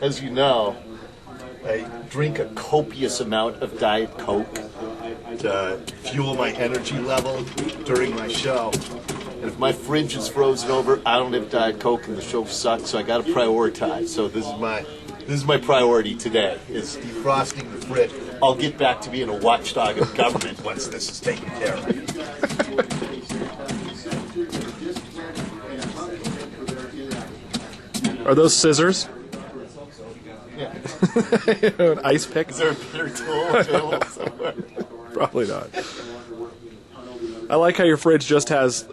as you know, I drink a copious amount of Diet Coke to fuel my energy level during my show. And if my fridge is frozen over, I don't have Diet Coke and the show sucks, so I got to prioritize. So this is my priority today, is defrosting the fridge. I'll get back to being a watchdog of government once this is taken care of. Are those scissors? Yeah. An ice pick? Is there a better tool available somewhere? Probably not. I like how your fridge just has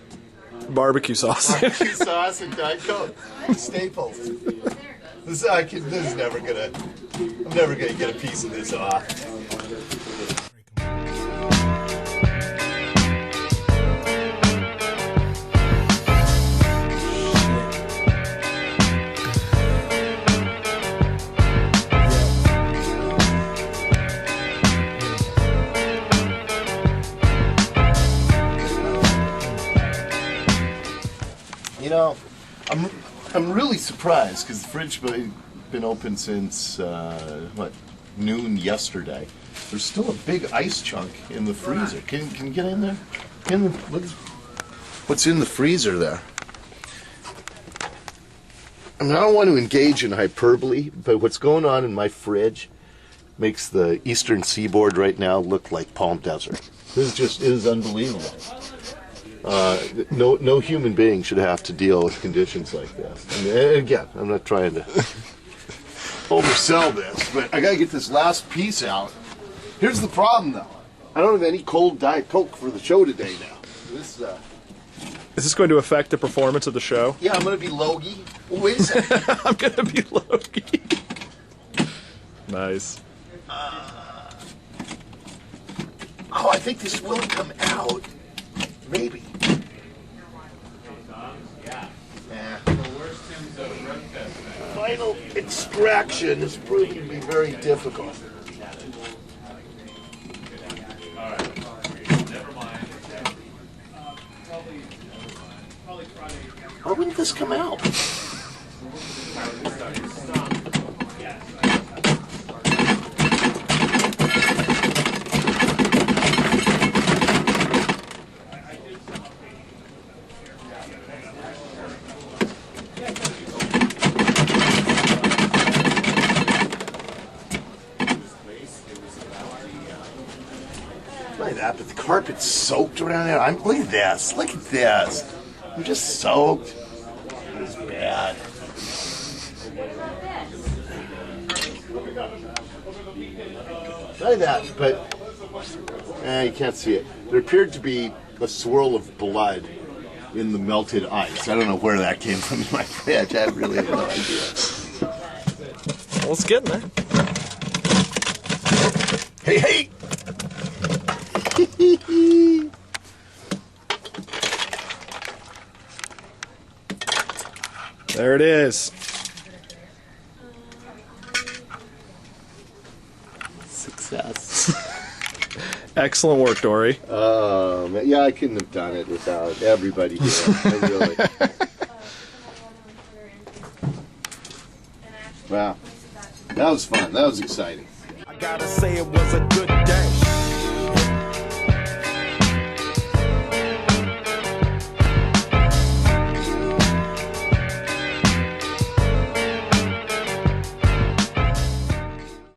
barbecue sauce. Barbecue sauce and Diet Coke. Staples. This is never gonna. I'm never gonna get a piece of this off. You know, I'm really surprised because the fridge has been open since noon yesterday. There's still a big ice chunk in the freezer. Can you get in there? What's in the freezer there? I mean, I don't want to engage in hyperbole, but what's going on in my fridge makes the eastern seaboard right now look like Palm Desert. It is unbelievable. No human being should have to deal with conditions like this. I mean, again, I'm not trying to oversell this, but I gotta get this last piece out. Here's the problem, though. I don't have any cold Diet Coke for the show today now. Is this going to affect the performance of the show? Yeah, I'm gonna be Logie. Well, wait a second. I'm gonna be Logie. Nice. I think this will come out. Maybe. Final extraction is proving to be very difficult. Why wouldn't this come out? Look at that, but the carpet's soaked around there. Look at this. Look at this. I'm just soaked. It's bad. Look at that, but you can't see it. There appeared to be a swirl of blood in the melted ice. I don't know where that came from in my fridge. I really have no idea. Well, it's getting there. Hey! There it is. Success. Excellent work, Dori. Oh, man. Yeah, I couldn't have done it without everybody here. Really. Wow. That was fun. That was exciting. I gotta say it was a good day.